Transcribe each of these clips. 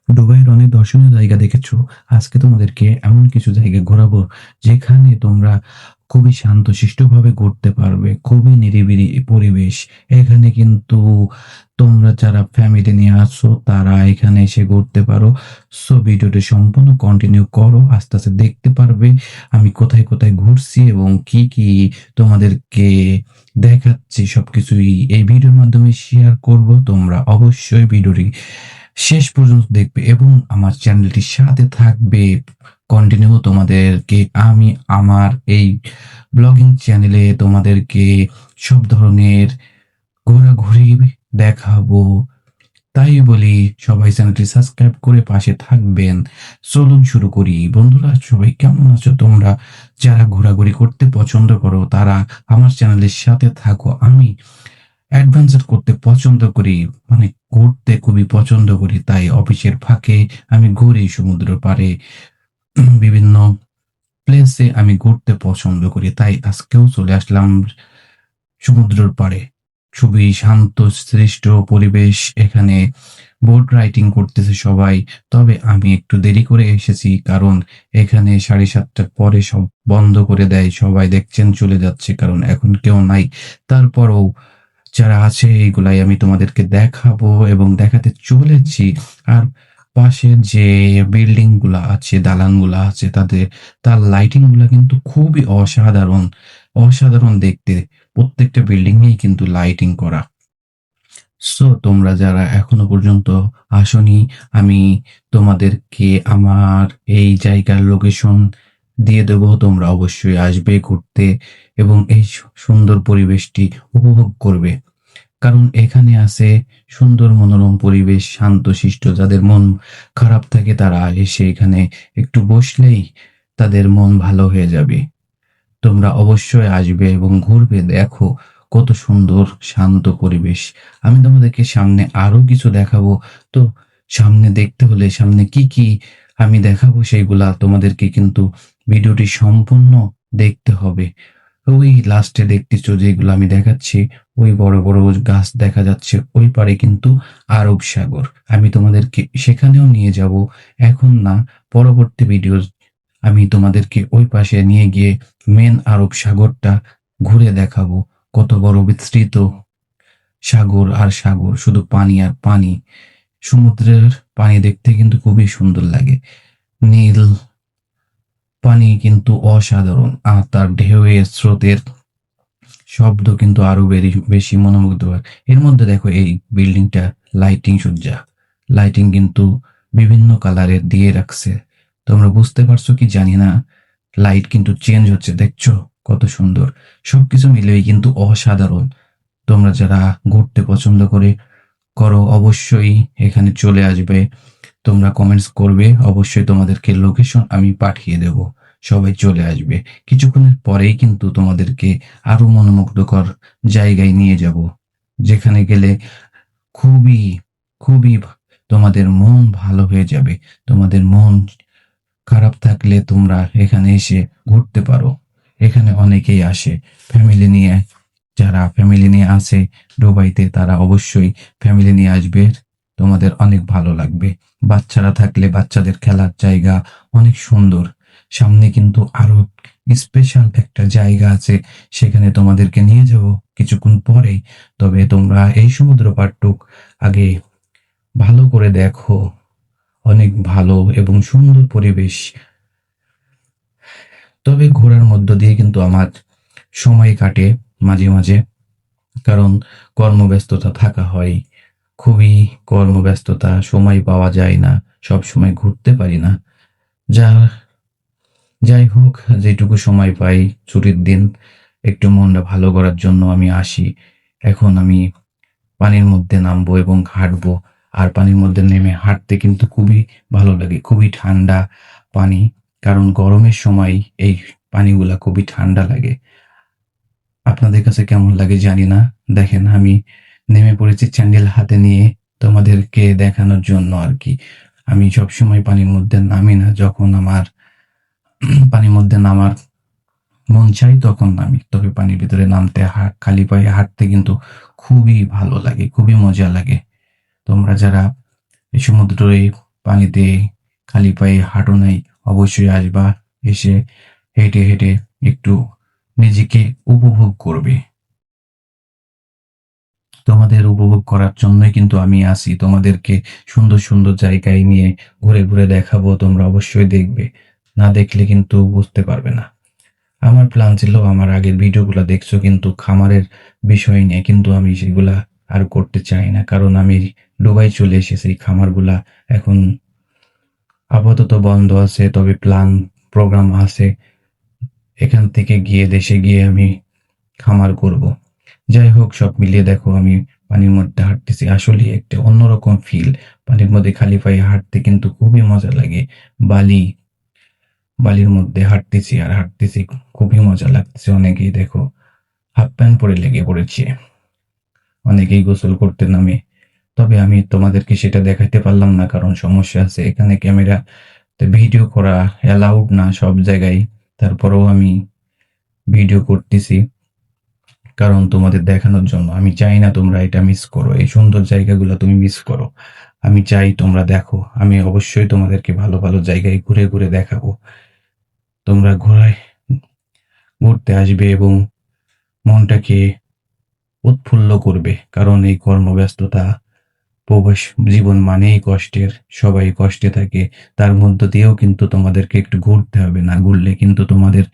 দুবাইয়ের অনেক দর্শনীয় জায়গা দেখেছো। আজকে তোমাদেরকে এমন কিছু জায়গা ঘোরাবো যেখানে তোমরা খুবই শান্তশিষ্টভাবে ঘুরতে পারবে। খুবই নিরিবিলি পরিবেশ। এখানে কিন্তু তোমরা যারা ফ্যামিলি নিয়ে আসছো তারা এখানে এসে ঘুরতে পারো। সো ভিডিওটি সম্পূর্ণ কন্টিনিউ করো। আস্তে আস্তে দেখতে পারবে আমি কোথায় কোথায় ঘুরছি এবং কি কি তোমাদেরকে দেখাচ্ছি। সবকিছুই এই ভিডিওর মাধ্যমে শেয়ার করব। তোমরা অবশ্যই ভিডিওটি শেষ পর্যন্ত দেখবে এবং আমার চ্যানেলটির সাথে থাকবে। কন্টিনিউ তোমাদেরকে আমি আমার এই ব্লগিং চ্যানেলে তোমাদেরকে সব ধরনের ঘোরাঘুরি দেখাবো। তাই বলি সবাই চ্যানেলটি সাবস্ক্রাইব করে পাশে থাকবেন। চলুন শুরু করি। বন্ধুরা সবাই কেমন আছো তোমরা? যারা ঘোরাঘুরি করতে পছন্দ করো তারা আমার চ্যানেলের সাথে থাকো। আমি অ্যাডভেঞ্চার করতে পছন্দ করি, মানে ঘুরতে খুবই পছন্দ করি। তাই অফিসের ফাঁকে আমি ঘুরি সমুদ্র পাড়ে, বিভিন্ন প্লেসে আমি ঘুরতে পছন্দ করি। তাই আজকেও চলে আসলাম সমুদ্রের পাড়ে। খুবই শান্ত সৃষ্ট পরিবেশ। এখানে বোট রাইডিং করতেছে সবাই। তবে আমি একটু দেরি করে এসেছি কারণ এখানে 7:30টার পরে সব বন্ধ করে দেয়। সবাই দেখছেন চলে যাচ্ছে কারণ এখন কেউ নাই। তারপরও যারা আছে এইগুলাই আমি তোমাদেরকে দেখাবো এবং দেখাতে চলেছি। আর পাশের যে বিল্ডিং গুলা আছে, দালান গুলা আছে, তার লাইটিং গুলা কিন্তু খুবই অসাধারণ। অসাধারণ দেখতে। প্রত্যেকটা বিল্ডিং এই কিন্তু লাইটিং করা। সো তোমরা যারা এখনো পর্যন্ত আসোনি, আমি তোমাদেরকে আমার এই জায়গার লোকেশন দিয়ে দেব। তোমরা অবশ্যই আসবে ঘুরতে এবং এই সুন্দর পরিবেশটি উপভোগ করবে। কারণ এখানে আছে সুন্দর মনোরম পরিবেশ, শান্তশিষ্ট। যাদের মন খারাপ থাকে তারা এসে এখানে একটু বসলেই তাদের মন ভালো হয়ে যাবে। তোমরা অবশ্যই আসবে এবং ঘুরবে। দেখো কত সুন্দর শান্ত পরিবেশ। আমি তোমাদেরকে সামনে আরো কিছু দেখাবো। তো সামনে দেখতে হলে সামনে কি কি আমি দেখাবো সেইগুলা তোমাদেরকে কিন্তু ভিডিওটি সম্পূর্ণ দেখতে হবে। ওই লাস্টে দেখতেছো যেগুলো আমি দেখাচ্ছি, ওই বড় বড় গাছ দেখা যাচ্ছে, ওই পারে কিন্তু আরব সাগর। আমি তোমাদেরকে সেখানেও নিয়ে যাব। এখন না, পরবর্তী ভিডিও আমি তোমাদেরকে ওই পাশে নিয়ে গিয়ে মেন আরব সাগরটা ঘুরে দেখাবো। কত বড় বিস্তৃত সাগর আর সাগর, শুধু পানি আর পানি। সমুদ্রের পানি দেখতে কিন্তু খুবই সুন্দর লাগে। নীল পানি কিন্তু অসাধারণ, আর তার ঢেউয়ের স্রোতের শব্দ কিন্তু আরো বেশি মনোমুগ্ধকর। এর মধ্যে দেখো এই বিল্ডিংটা লাইটিং সজ্জা। লাইটিং কিন্তু বিভিন্ন কালারের দিয়ে রাখছে। তোমরা বুঝতে পারছো কি জানি না, লাইট কিন্তু চেঞ্জ হচ্ছে, দেখছো কত সুন্দর। সবকিছু মিলেই কিন্তু অসাধারণ। তোমরা যারা ঘুরতে পছন্দ করো অবশ্যই এখানে চলে আসবে। তোমরা কমেন্টস করবে, অবশ্যই তোমাদেরকে লোকেশন আমি পাঠিয়ে দেব। সবাই চলে আসবে। কিছুক্ষণের পরেই কিন্তু তোমাদেরকে আরো মনোমুগ্ধকর জায়গায় নিয়ে যাব, যেখানে গেলে খুবই খুবই তোমাদের মন ভালো হয়ে যাবে। তোমাদের মন খারাপ থাকলে তোমরা এখানে এসে ঘুরতে পারো। এখানে অনেকেই আসে ফ্যামিলি নিয়ে। যারা ফ্যামিলি নিয়ে আসে দুবাইতে তারা অবশ্যই ফ্যামিলি নিয়ে আসবে। তোমাদের অনেক ভালো লাগবে। বাচ্চারা থাকলে বাচ্চাদের খেলার জায়গা অনেক সুন্দর। সামনে কিন্তু আরো স্পেশাল একটা জায়গা আছে, সেখানে তোমাদেরকে নিয়ে যাব কিছুক্ষণ পরেই। তবে তোমরা এই সমুদ্র পাড়টুক আগে ভালো করে দেখো। অনেক ভালো এবং সুন্দর পরিবেশ। তবে ঘোরার মধ্য দিয়ে কিন্তু আমার সময় কাটে মাঝে মাঝে, কারণ কর্মব্যস্ততা থাকা হয়। খুবই কর্মব্যস্ততা, সময় পাওয়া যায় না, সব সময় ঘুরতে পারি না। যা যাই হোক, যেটুকু সময় পাই ছুটির দিন একটু মনটা ভালো করার জন্য আমি আসি। এখন আমি পানির মধ্যে নামবো এবং হাঁটবো। আর পানির মধ্যে নেমে হাঁটতে কিন্তু খুবই ভালো লাগে। খুবই ঠান্ডা পানি, কারণ গরমের সময় এই পানিগুলা খুবই ঠান্ডা লাগে। আপনাদের কাছে কেমন লাগে জানি না। দেখেন আমি নেমে পড়েছি চ্যান্ডেল হাতে নিয়ে তোমাদেরকে দেখানোর জন্য আর কি। আমি সবসময় পানির মধ্যে নামি না, যখন আমার পানির মধ্যে নামার মন চাই তখন নামি। তবে পানির ভিতরে নামতে খালি পায়ে হাঁটতে কিন্তু খুবই ভালো লাগে, খুবই মজা লাগে। তোমরা যারা এই সমুদ্রে পানিতে খালি পায়ে হাঁটো নাই, অবশ্যই আসবা। এসে হেঁটে হেঁটে একটু নিজেকে উপভোগ করবে। তোমাদের উপভোগ করার জন্যই কিন্তু আমি আসি। তোমাদেরকে সুন্দর সুন্দর জায়গায় নিয়ে ঘুরে ঘুরে দেখাবো। তোমরা অবশ্যই দেখবে। না দেখলে কিন্তু বুঝতে পারবে না। আমার প্ল্যান ছিল, আমার আগের ভিডিওগুলা দেখছো কিন্তু খামারের বিষয় নিয়ে, কিন্তু আমি সেগুলা আর করতে চাই না। কারণ আমি দুবাই চলে এসেছি। খামারগুলা এখন আপাতত বন্ধ আছে, তবে প্ল্যান প্রোগ্রাম আছে এখান থেকে গিয়ে দেশে গিয়ে আমি খামার করব। যাই হোক, সব মিলিয়ে দেখো আমি পানির মধ্যে হাঁটতেছি, আসলে একটা অন্যরকম ফিল। পানির মধ্যে খালি পায়ে হাঁটতে কিন্তু খুবই মজা লাগে। বালি বালির মধ্যে হাঁটতেছি আর হাঁটতেছি, খুবই মজা লাগতেছে। অনেকেই দেখো হাফ প্যান্ট পরে লেগে পড়েছে, অনেকেই গোসল করতে নামে। তবে আমি তোমাদেরকে সেটা দেখাতে পারলাম না, কারণ সমস্যা আছে এখানে, ক্যামেরা ভিডিও করা অ্যালাউড না সব জায়গায়। তারপরেও আমি ভিডিও করতেছি, কারণ তোমাদের দেখানোর জন্য। আমি চাই না তোমরা এটা মিস করো, এই সুন্দর জায়গাগুলো তুমি মিস করো। আমি চাই তোমরা দেখো। আমি অবশ্যই তোমাদেরকে ভালো ভালো জায়গায় ঘুরে ঘুরে দেখাবো। তোমরা ঘুরতে আসবে এবং মনটাকে উৎফুল্ল করবে, কারণ এই কর্মব্যস্ততা, প্রবাস জীবন মানেই কষ্টের। সবাই কষ্টে থাকে, তার মধ্য দিয়েও কিন্তু তোমাদেরকে একটু ঘুরতে হবে। না ঘুরলে কিন্তু তোমাদের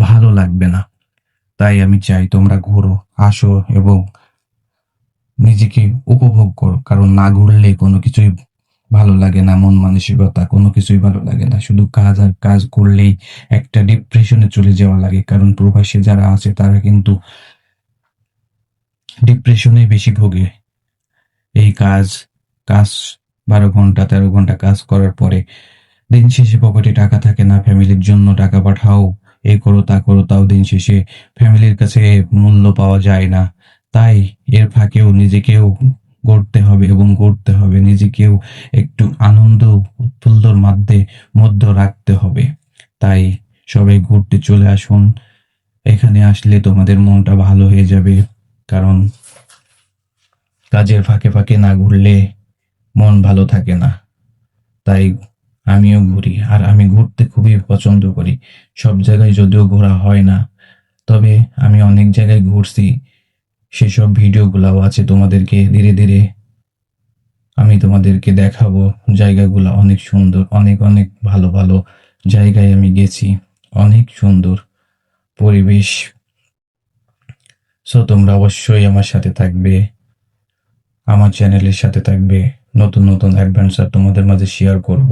ভালো লাগবে না। তাই আমি চাই তোমরা ঘুরো, আসো এবং নিজেকে উপভোগ করো। কারণ না ঘুরলে কোনো কিছুই ভালো লাগে না, মন মানসিকতা কোনো কিছুই ভালো লাগে না। শুধু কাজ আর কাজ করলেই একটা ডিপ্রেশনে চলে যাওয়া লাগে। কারণ প্রবাসী যারা আছে তারা কিন্তু ডিপ্রেশনে বেশি ভোগে। এই কাজ কাজ 12 ঘন্টা 13 ঘন্টা কাজ করার পরে দিন শেষে পকেটে টাকা থাকে না, ফ্যামিলির জন্য টাকা পাঠাও, এ করো তা করো, তাও দিন শেষে ফ্যামিলির কাছে মূল্য পাওয়া যায় না। তাই এর ফাঁকেও নিজেকেও গড়তে হবে এবং গড়তে হবে, নিজেকেও একটু আনন্দ উৎফুল্লর মধ্য রাখতে হবে। তাই সবাই ঘুরতে চলে আসুন। এখানে আসলে তোমাদের মনটা ভালো হয়ে যাবে। কারণ কাজের ফাঁকে ফাঁকে না ঘুরলে মন ভালো থাকে না। তাই আমিও ঘুরি, আর আমি ঘুরতে খুবই পছন্দ করি। সব জায়গায় যদিও ঘোরা হয় না, তবে আমি অনেক জায়গায় ঘুরছি। সেসব ভিডিওগুলাও আছে, তোমাদেরকে ধীরে ধীরে আমি তোমাদেরকে দেখাবো। জায়গাগুলো অনেক সুন্দর, অনেক অনেক ভালো ভালো জায়গায় আমি গেছি, অনেক সুন্দর পরিবেশ। সো তোমরা অবশ্যই আমার সাথে থাকবে, আমার চ্যানেলের সাথে থাকবে। নতুন নতুন অ্যাডভেঞ্চার তোমাদের মাঝে শেয়ার করব।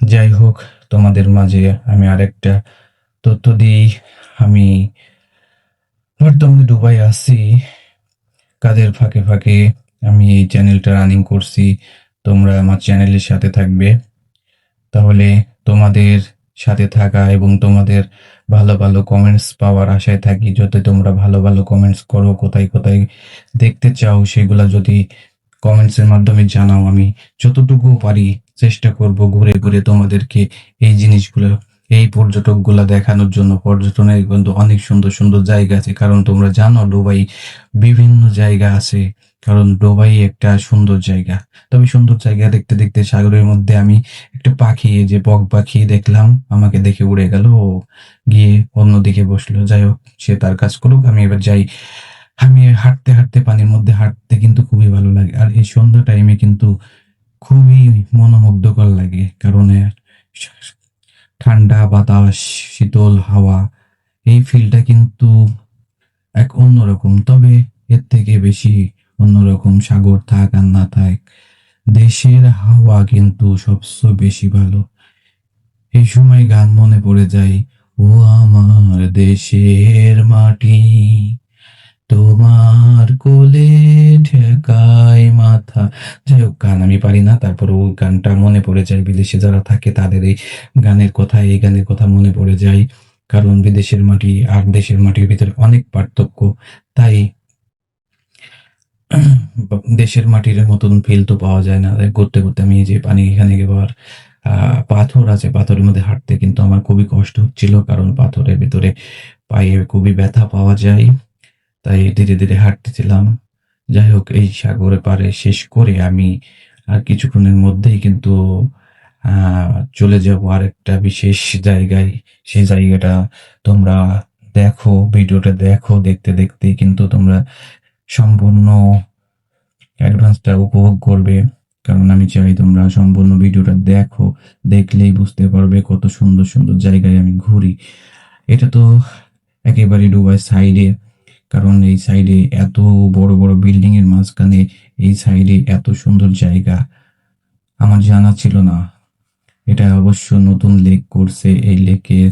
যাই হোক, তোমাদের মাঝে আমি আরেকটা তথ্য দিই। আমি বর্তমানে দুবাই আছি, কাজের ফাঁকে ফাঁকে আমি এই চ্যানেলটা রানিং করছি। তোমরা আমার চ্যানেলের সাথে থাকবে, তাহলে তোমাদের সাথে থাকা এবং তোমাদের ভালো ভালো কমেন্টস পাওয়ার আশায় থাকি। যাতে তোমরা ভালো ভালো কমেন্টস করো, কোথায় কোথায় দেখতে চাও সেগুলা যদি কমেন্টসের মাধ্যমে জানাও, আমি যতটুকু পারি চেষ্টা করব ঘুরে ঘুরে তোমাদেরকে এই জিনিসগুলো, এই পর্যটকগুলা দেখানোর জন্য। পর্যটনের কিন্তু অনেক সুন্দর সুন্দর জায়গা আছে, কারণ তোমরা জানো দুবাই বিভিন্ন জায়গা আছে। কারণ দুবাই একটা সুন্দর জায়গা। তবে সুন্দর জায়গা দেখতে দেখতে সাগরের মধ্যে আমি একটা পাখি, এই যে বক পাখি দেখলাম, আমাকে দেখে উড়ে গেল, ও গিয়ে অন্যদিকে বসলো। যাই হোক, সে তার কাজ করুক, আমি এবার যাই। আমি হাঁটতে হাঁটতে পানির মধ্যে হাঁটতে কিন্তু খুবই ভালো লাগে, আর এই সন্ধ্যা টাইমে কিন্তু খুবই মনোমুগ্ধকর লাগে। কারণ ঠান্ডা বাতাস, শীতল হাওয়া, এই ফিলটা কিন্তু এক অন্যরকম। তবে এর থেকে বেশি অন্যরকম সাগর থাক আর না থাক, দেশের হাওয়া কিন্তু সবচেয়ে বেশি ভালো। এই সময় গান মনে পড়ে যায়, ও আমার দেশের মাটি, তোমার কোলে ঠেকাই মাথা। যাই হোক, গান আমি পারি না, তারপর ওই গানটা মনে পড়ে যায়। বিদেশে যারা থাকে তাদের এই গানের কথা মনে পড়ে যায়। কারণ বিদেশের মাটি আর দেশের মাটির ভিতরে অনেক পার্থক্য। তাই দেশের মাটির মতন ফিল তো পাওয়া যায় না। তাই ঘুরতে ঘুরতে আমি এই যে পানি এখানে এবার পাথর আছে, পাথরের মধ্যে হাঁটতে কিন্তু আমার খুবই কষ্ট হচ্ছিল, কারণ পাথরের ভিতরে পায়ে খুবই ব্যথা পাওয়া যায়। তাই ধীরে ধীরে হাঁটতেছিলাম। যাই হোক, এই সাগরে পাড়ে শেষ করে আমি আর কিছুক্ষণের মধ্যেই কিন্তু চলে যাবো আরেকটা বিশেষ জায়গায়। সেই জায়গাটা তোমরা দেখো, ভিডিওটা দেখো, দেখতে দেখতেই কিন্তু তোমরা সম্পূর্ণ অ্যাডভান্সটা উপভোগ করবে। কারণ আমি চাই তোমরা সম্পূর্ণ ভিডিওটা দেখো, দেখলেই বুঝতে পারবে কত সুন্দর সুন্দর জায়গায় আমি ঘুরি। এটা তো একেবারে ডুবাই সাইডে, কারণ এই সাইডে এত বড় বড় বিল্ডিং এর মাঝখানে এই সাইডে এত সুন্দর জায়গা আমার জানা ছিল না। এটা অবশ্য নতুন লেক করছে, এই লেকের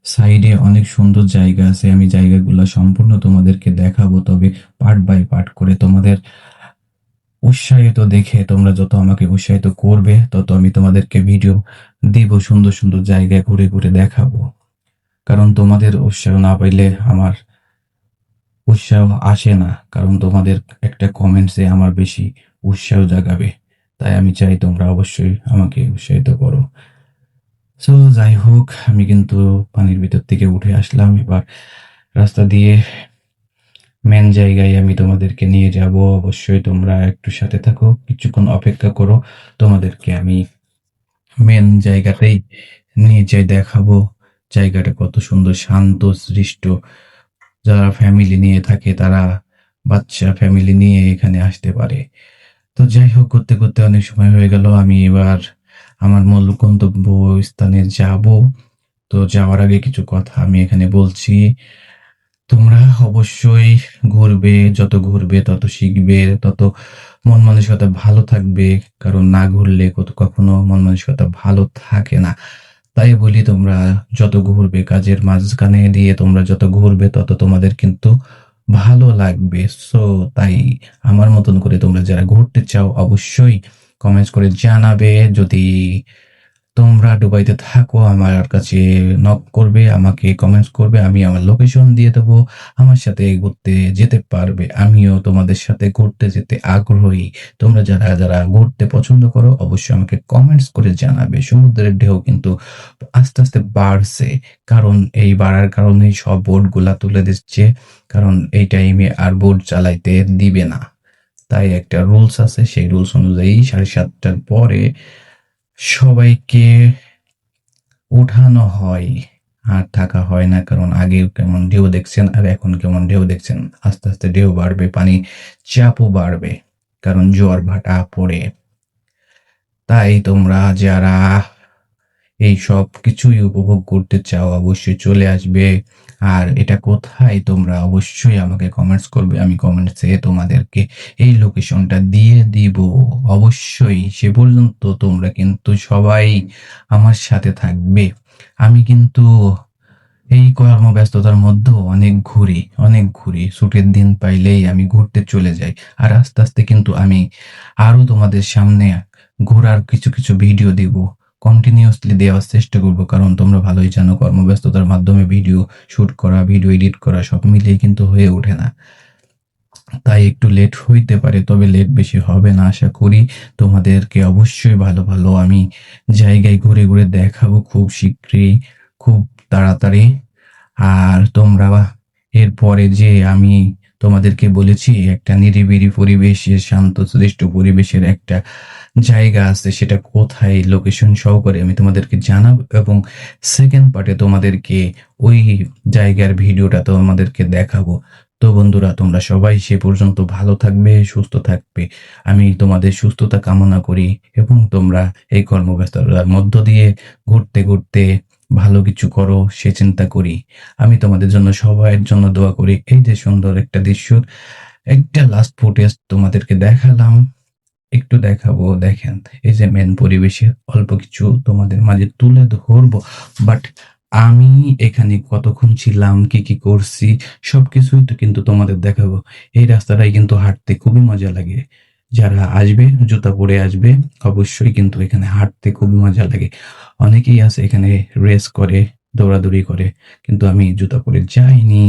সাইডে অনেক সুন্দর জায়গা আছে। আমি জায়গাগুলো সম্পূর্ণ তোমাদেরকে দেখাবো, তবে পার্ট বাই পার্ট করে। তোমাদের উৎসাহিত দেখে তোমরা যত আমাকে উৎসাহিত করবে, তত আমি তোমাদেরকে ভিডিও দিব, সুন্দর সুন্দর জায়গায় ঘুরে ঘুরে দেখাবো। কারণ তোমাদের উৎসাহ না পাইলে আমার উৎসাহ আসে না, কারণ তোমাদের একটা কমেন্টসে আমার বেশি উৎসাহ জাগাবে। তাই আমি চাই তোমরা অবশ্যই আমাকে উৎসাহিত করো। সো যাই হোক, আমি কিন্তু পানির ভিতর থেকে উঠে আসলাম। এবার রাস্তা দিয়ে মেন জায়গায় আমি তোমাদেরকে নিয়ে যাব। অবশ্যই তোমরা একটু সাথে থাকো, কিছুক্ষণ অপেক্ষা করো, তোমাদেরকে আমি মেন জায়গাতেই নিয়ে যাই, দেখাবো জায়গাটা কত সুন্দর, শান্ত সৃষ্ট। যারা ফ্যামিলি নিয়ে থাকে তারা বাচ্চা ফ্যামিলি নিয়ে এখানে আসতে পারে। তো যাই হোক, করতে করতে অনেক সময় হয়ে গেল। আমি এবার আমার মূল গন্তব্য স্থানে যাব। তো যাওয়ার আগে কিছু কথা আমি এখানে বলছি। তোমরা অবশ্যই ঘুরবে, যত ঘুরবে তত শিখবে, তত মন মানসিকতা ভালো থাকবে। কারণ না ঘুরলে কখনো মন মানসিকতা ভালো থাকে না। তাই বলি, তোমরা যত ঘুরবে, কাজের মাঝখানে দিয়ে তোমরা যত ঘুরবে তত তোমাদের কিন্তু ভালো লাগবে। সো তাই আমার মতন করে তোমরা যারা ঘুরতে চাও অবশ্যই কমেন্টস করে জানাবে। যদি তোমরা দুবাইতে থাকো, আমার কাছে নক করবে, আমাকে কমেন্টস করবে, আমি আমার লোকেশন দিয়ে দেবো, আমার সাথে ঘুরতে যেতে পারবে। আমিও তোমাদের সাথে ঘুরতে যেতে আগ্রহী। তোমরা যারা যারা ঘুরতে পছন্দ করো অবশ্যই আমাকে কমেন্টস করে জানাবে। সমুদ্রের ঢেউ কিন্তু আস্তে আস্তে বাড়ছে, কারণ এই বাড়ার কারণেই সব বোটগুলা তুলে দিচ্ছে, কারণ এই টাইমে আর বোট চালাইতে দিবে না। তাই একটা রুলস আছে, সেই রুলস অনুযায়ী 7:30টার পরে সবাইকে উঠানো হয়, আর থাকা হয় না। কারণ আগে কেমন ঢেউ দেখছেন আর এখন কেমন ঢেউ দেখছেন, আস্তে আস্তে ঢেউ বাড়বে, পানি চাপও বাড়বে, কারণ জোয়ার ভাটা পড়ে। তাই তোমরা যারা এই সব কিছুই উপভোগ করতে চাও অবশ্যই চলে আসবে। আর এটা কোথায় তোমরা অবশ্যই আমাকে কমেন্টস করবে, আমি কমেন্টসে তোমাদেরকে এই লোকেশনটা দিয়ে দিব অবশ্যই। সে পর্যন্ত তোমরা কিন্তু সবাই আমার সাথে থাকবে। আমি কিন্তু এই কর্মব্যস্ততার মধ্যেও অনেক ঘুরি। ছুটির দিন পাইলেই আমি ঘুরতে চলে যাই। আর আস্তে আস্তে কিন্তু আমি আরো তোমাদের সামনে ঘোরার কিছু কিছু ভিডিও দিব, কন্টিনিউয়াসলি দেওয়ার চেষ্টা করব। কারণ তোমরা ভালোই জানো, কর্মব্যস্ততার মাধ্যমে ভিডিও শুট করা, ভিডিও এডিট করা সব মিলিয়ে কিন্তু হয়ে ওঠে না। তাই একটু লেট হইতে পারে, তবে লেট বেশি হবে না আশা করি। তোমাদেরকে অবশ্যই ভালো ভালো আমি জায়গায় ঘুরে ঘুরে দেখাবো খুব শীঘ্রই, খুব তাড়াতাড়ি। আর তোমরা এরপরে যে আমি তোমাদেরকে বলেছি একটা নিরিবিলি পরিবেশের, শান্তশিষ্ট পরিবেশের একটা জায়গা আছে, সেটা কোথায় লোকেশন সহকারে আমি তোমাদেরকে জানাবো, এবং সেকেন্ড পার্টে তোমাদেরকে ওই জায়গার ভিডিওটা তোমাদেরকে দেখাবো। তো বন্ধুরা, তোমরা সবাই সে পর্যন্ত ভালো থাকবে, সুস্থ থাকবে। আমি তোমাদের সুস্থতা কামনা করি, এবং তোমরা এই কর্মব্যস্ততার মধ্য দিয়ে ঘুরতে ঘুরতে ভালো কিছু করো সে চিন্তা করি। আমি তোমাদের জন্য সবার জন্য দোয়া করি। এই যে সুন্দর একটা দৃশ্য, একটা লাস্ট ফুটেজ তোমাদেরকে দেখালাম, একটু দেখাবো। দেখেন, এই যে মেন পরিবেশের অল্প কিছু তোমাদের মাঝে তুলে ধরবো। বাট আমি এখানে কতক্ষণ ছিলাম, কি কি করছি, সবকিছুই তো কিন্তু তোমাদের দেখাবো। এই রাস্তাটাই কিন্তু হাঁটতে খুবই মজা লাগে। যারা আসবে, জুতা পরে আসবে, অবশ্যই কিন্তু এখানে হাঁটতে খুবই মজা লাগে। অনেকেই আছে এখানে রেস করে, দৌড়াদৌড়ি করে, কিন্তু আমি জুতা পরে যাইনি।